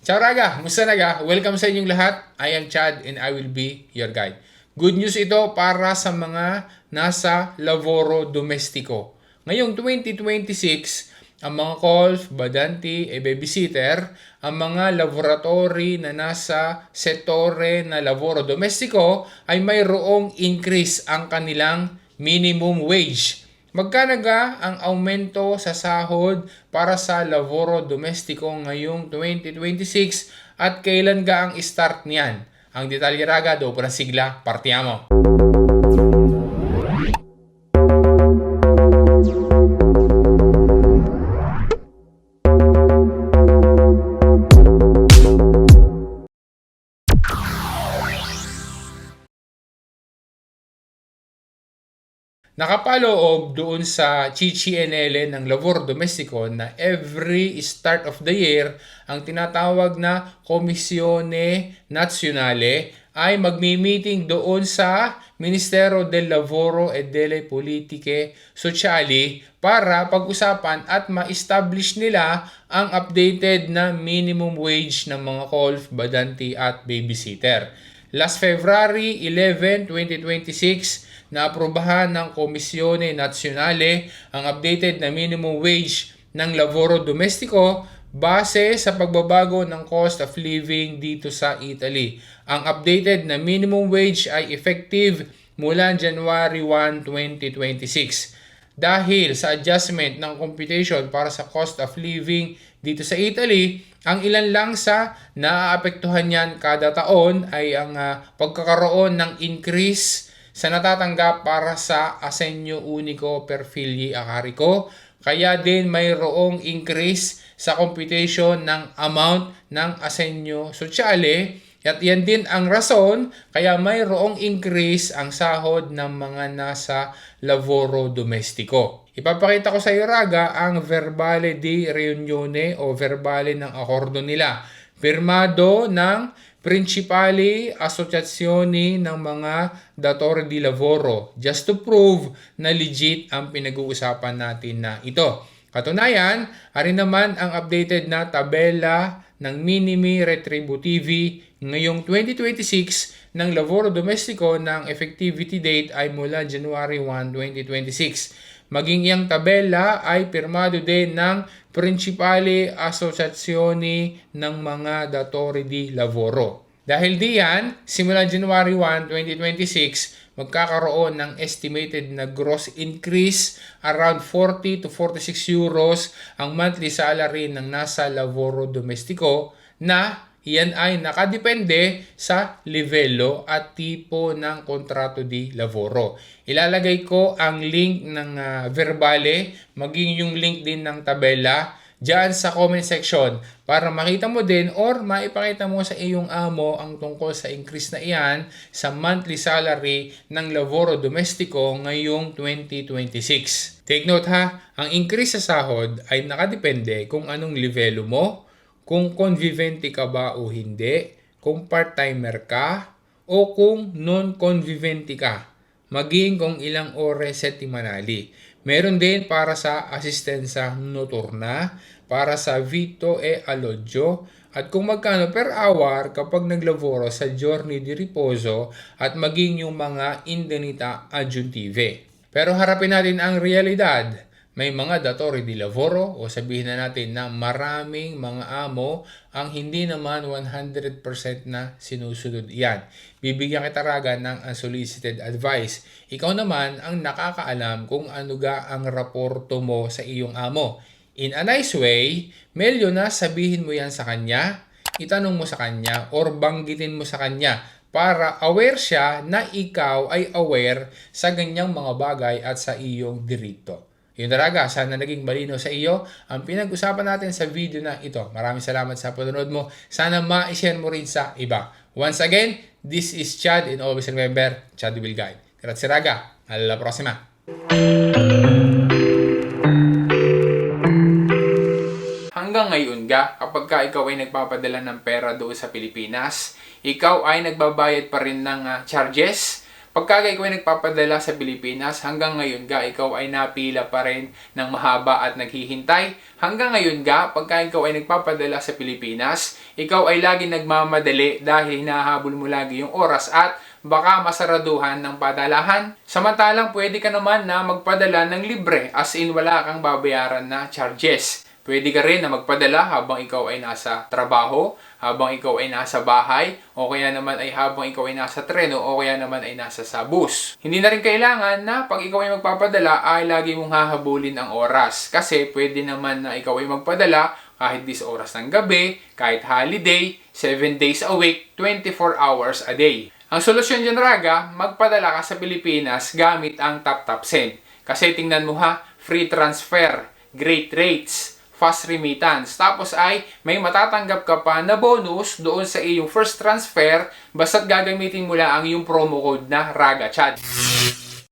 Ciao raga! Musta naga? Welcome sa inyong lahat. I am Chad and I will be your guide. Good news ito para sa mga nasa Lavoro Domestico. Ngayong 2026, ang mga golf, badanti, babysitter, ang mga laboratory na nasa sektore na Lavoro Domestico ay mayroong increase ang kanilang minimum wage. Magkano ga ang aumento sa sahod para sa Lavoro Domestico ngayong 2026 at kailan ga ang start niyan? Ang detalye raga do por sigla, partiamo! Nakapaloob doon sa CCNL ng Lavoro Domestico na every start of the year, ang tinatawag na Komisione Nazionale ay magmi-meeting doon sa Ministero del Lavoro e delle Politiche Sociali para pag-usapan at ma-establish nila ang updated na minimum wage ng mga golf, badanti at babysitter. Last February 11, 2026, naaprubahan ng Komisione Nazionale ang updated na minimum wage ng Lavoro Domestico base sa pagbabago ng cost of living dito sa Italy. Ang updated na minimum wage ay effective mula January 1, 2026. Dahil sa adjustment ng computation para sa cost of living dito sa Italy, ang ilan lang sa naaapektuhan niyan kada taon ay ang pagkakaroon ng increase sa natatanggap para sa Assegno Unico per Figli a Carico. Kaya din mayroong increase sa computation ng amount ng Assegno Sociale. At yan din ang rason kaya mayroong increase ang sahod ng mga nasa Lavoro Domestico. Ipapakita ko sa iyo raga ang verbale di reunione o verbale ng akordo nila. Firmado ng Principali Associazioni ng mga Datori di Lavoro, just to prove na legit ang pinag-uusapan natin na ito. Katunayan, ari naman ang updated na tabela ng minimi retributivi ngayong 2026 ng Lavoro Domestico ng effectivity date ay mula January 1, 2026. Maging iyang tabela ay pirmado din ng Principali Associazioni ng mga Datori di Lavoro. Dahil diyan, simula January 1, 2026, magkakaroon ng estimated na gross increase around 40 to 46 euros ang monthly salary ng nasa Lavoro Domestico na iyan ay nakadepende sa livelo at tipo ng kontrato di lavoro. Ilalagay ko ang link ng verbale, maging yung link din ng tabela dyan sa comment section para makita mo din or maipakita mo sa iyong amo ang tungkol sa increase na iyan sa monthly salary ng Lavoro Domestico ngayong 2026. Take note ha, ang increase sa sahod ay nakadepende kung anong livelo mo, kung convivente ka ba o hindi, kung part-timer ka, o kung non-convivente ka, maging kung ilang ore settimanali. Meron din para sa asistenza noturna, para sa vitto e alloggio, at kung magkano per hour kapag naglavoro sa giorni di riposo at maging yung mga indennità aggiuntive. Pero harapin natin ang realidad. May mga datori di lavoro o sabihin na natin na maraming mga amo ang hindi naman 100% na sinusunod yan. Bibigyan kita raga ng unsolicited advice. Ikaw naman ang nakakaalam kung ano ga ang raporto mo sa iyong amo. In a nice way, melyo na sabihin mo yan sa kanya, itanong mo sa kanya or banggitin mo sa kanya para aware siya na ikaw ay aware sa ganyang mga bagay at sa iyong dirito. Yun talaga, sana naging malino sa iyo ang pinag-usapan natin sa video na ito. Maraming salamat sa panonood mo. Sana ma-share mo rin sa iba. Once again, this is Chad and always remember, Chad will guide. Grazie raga, alla prossima! Hanggang ngayon kapag ikaw ay nagpapadala ng pera doon sa Pilipinas, ikaw ay nagbabayad pa rin ng charges Pagka ikaw ay nagpapadala sa Pilipinas, hanggang ngayon ikaw ay napila pa rin ng mahaba at naghihintay. Hanggang ngayon pagka ikaw ay nagpapadala sa Pilipinas, ikaw ay lagi nagmamadali dahil hinahabol mo lagi yung oras at baka masaraduhan ng padalahan. Samantalang pwede ka naman na magpadala ng libre, as in wala kang babayaran na charges. Pwede ka rin na magpadala habang ikaw ay nasa trabaho, habang ikaw ay nasa bahay, o kaya naman ay habang ikaw ay nasa treno, o kaya naman ay nasa sa bus. Hindi na rin kailangan na pag ikaw ay magpapadala ay lagi mong hahabulin ang oras. Kasi pwede naman na ikaw ay magpadala kahit 10 oras ng gabi, kahit holiday, 7 days a week, 24 hours a day. Ang solusyon dyan, Raga, magpadala ka sa Pilipinas gamit ang TapTap Send. Kasi tingnan mo free transfer, great rates, fast remittance. Tapos ay may matatanggap ka pa na bonus doon sa iyong first transfer basta't gagamitin mo lang ang iyong promo code na RagaChat.